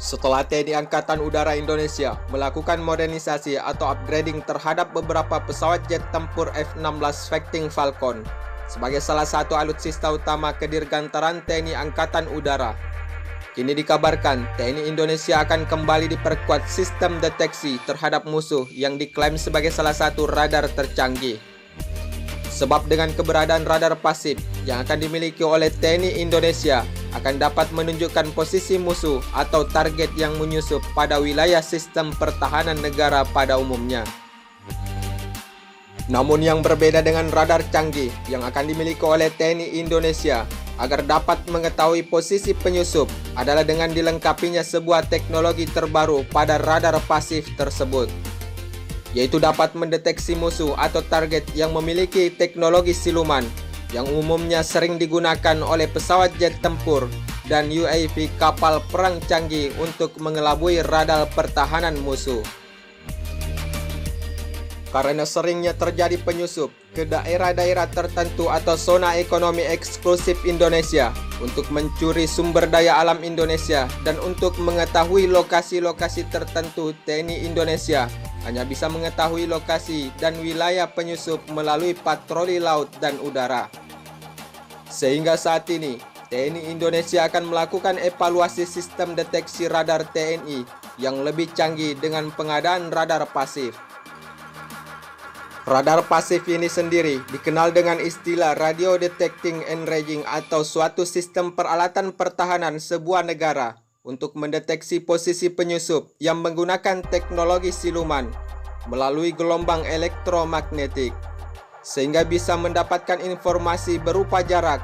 Setelah TNI Angkatan Udara Indonesia melakukan modernisasi atau upgrading terhadap beberapa pesawat jet tempur F-16 Fighting Falcon sebagai salah satu alutsista utama kedirgantaran TNI Angkatan Udara, kini dikabarkan TNI Indonesia akan kembali diperkuat sistem deteksi terhadap musuh yang diklaim sebagai salah satu radar tercanggih. Sebab dengan keberadaan radar pasif yang akan dimiliki oleh TNI Indonesia akan dapat menunjukkan posisi musuh atau target yang menyusup pada wilayah sistem pertahanan negara pada umumnya. Namun yang berbeda dengan radar canggih yang akan dimiliki oleh TNI Indonesia agar dapat mengetahui posisi penyusup adalah dengan dilengkapinya sebuah teknologi terbaru pada radar pasif tersebut, yaitu dapat mendeteksi musuh atau target yang memiliki teknologi siluman yang umumnya sering digunakan oleh pesawat jet tempur dan UAV kapal perang canggih untuk mengelabui radar pertahanan musuh. Karena seringnya terjadi penyusup ke daerah-daerah tertentu atau zona ekonomi eksklusif Indonesia untuk mencuri sumber daya alam Indonesia dan untuk mengetahui lokasi-lokasi tertentu, TNI Indonesia hanya bisa mengetahui lokasi dan wilayah penyusup melalui patroli laut dan udara. Sehingga saat ini, TNI Indonesia akan melakukan evaluasi sistem deteksi radar TNI yang lebih canggih dengan pengadaan radar pasif. Radar pasif ini sendiri dikenal dengan istilah Radio Detecting and Ranging atau suatu sistem peralatan pertahanan sebuah negara untuk mendeteksi posisi penyusup yang menggunakan teknologi siluman melalui gelombang elektromagnetik, sehingga bisa mendapatkan informasi berupa jarak,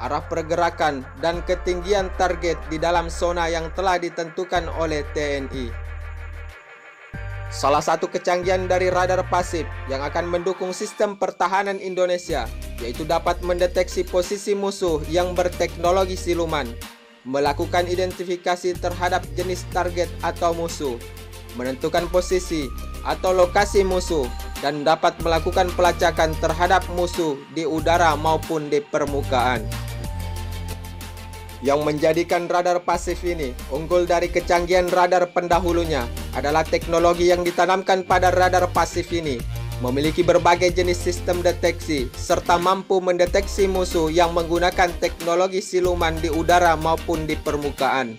arah pergerakan, dan ketinggian target di dalam zona yang telah ditentukan oleh TNI. Salah satu kecanggihan dari radar pasif yang akan mendukung sistem pertahanan Indonesia yaitu dapat mendeteksi posisi musuh yang berteknologi siluman, melakukan identifikasi terhadap jenis target atau musuh, menentukan posisi atau lokasi musuh, dan dapat melakukan pelacakan terhadap musuh di udara maupun di permukaan. Yang menjadikan radar pasif ini unggul dari kecanggihan radar pendahulunya adalah teknologi yang ditanamkan pada radar pasif ini memiliki berbagai jenis sistem deteksi serta mampu mendeteksi musuh yang menggunakan teknologi siluman di udara maupun di permukaan.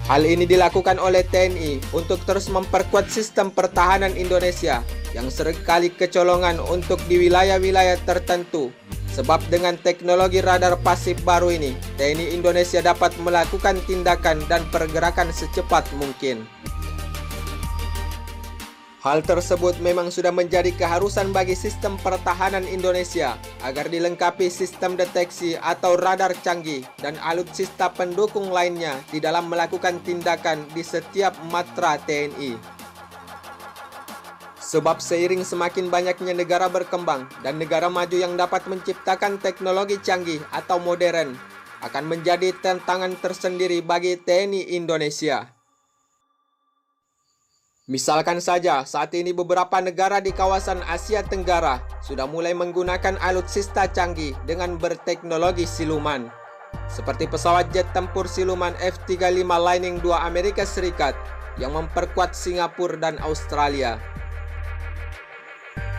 Hal ini dilakukan oleh TNI untuk terus memperkuat sistem pertahanan Indonesia yang seringkali kecolongan untuk di wilayah-wilayah tertentu. Sebab dengan teknologi radar pasif baru ini, TNI Indonesia dapat melakukan tindakan dan pergerakan secepat mungkin. Hal tersebut memang sudah menjadi keharusan bagi sistem pertahanan Indonesia agar dilengkapi sistem deteksi atau radar canggih dan alutsista pendukung lainnya di dalam melakukan tindakan di setiap matra TNI. Sebab seiring semakin banyaknya negara berkembang dan negara maju yang dapat menciptakan teknologi canggih atau modern akan menjadi tantangan tersendiri bagi TNI Indonesia. Misalkan saja saat ini beberapa negara di kawasan Asia Tenggara sudah mulai menggunakan alutsista canggih dengan berteknologi siluman, seperti pesawat jet tempur siluman F-35 Lightning II Amerika Serikat yang memperkuat Singapura dan Australia.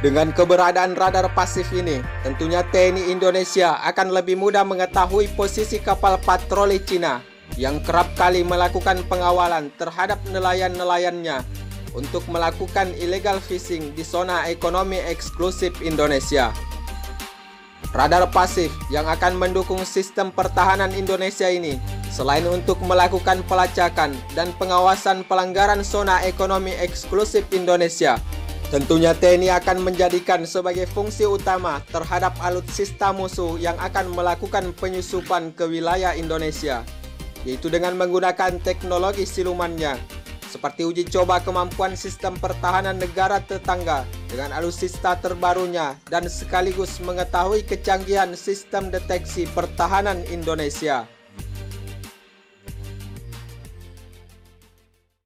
Dengan keberadaan radar pasif ini, tentunya TNI Indonesia akan lebih mudah mengetahui posisi kapal patroli Cina yang kerap kali melakukan pengawalan terhadap nelayan-nelayannya untuk melakukan illegal fishing di zona ekonomi eksklusif Indonesia. Radar pasif yang akan mendukung sistem pertahanan Indonesia ini, selain untuk melakukan pelacakan dan pengawasan pelanggaran zona ekonomi eksklusif Indonesia, tentunya TNI akan menjadikan sebagai fungsi utama terhadap alutsista musuh yang akan melakukan penyusupan ke wilayah Indonesia, yaitu dengan menggunakan teknologi silumannya, seperti uji coba kemampuan sistem pertahanan negara tetangga dengan alutsista terbarunya dan sekaligus mengetahui kecanggihan sistem deteksi pertahanan Indonesia.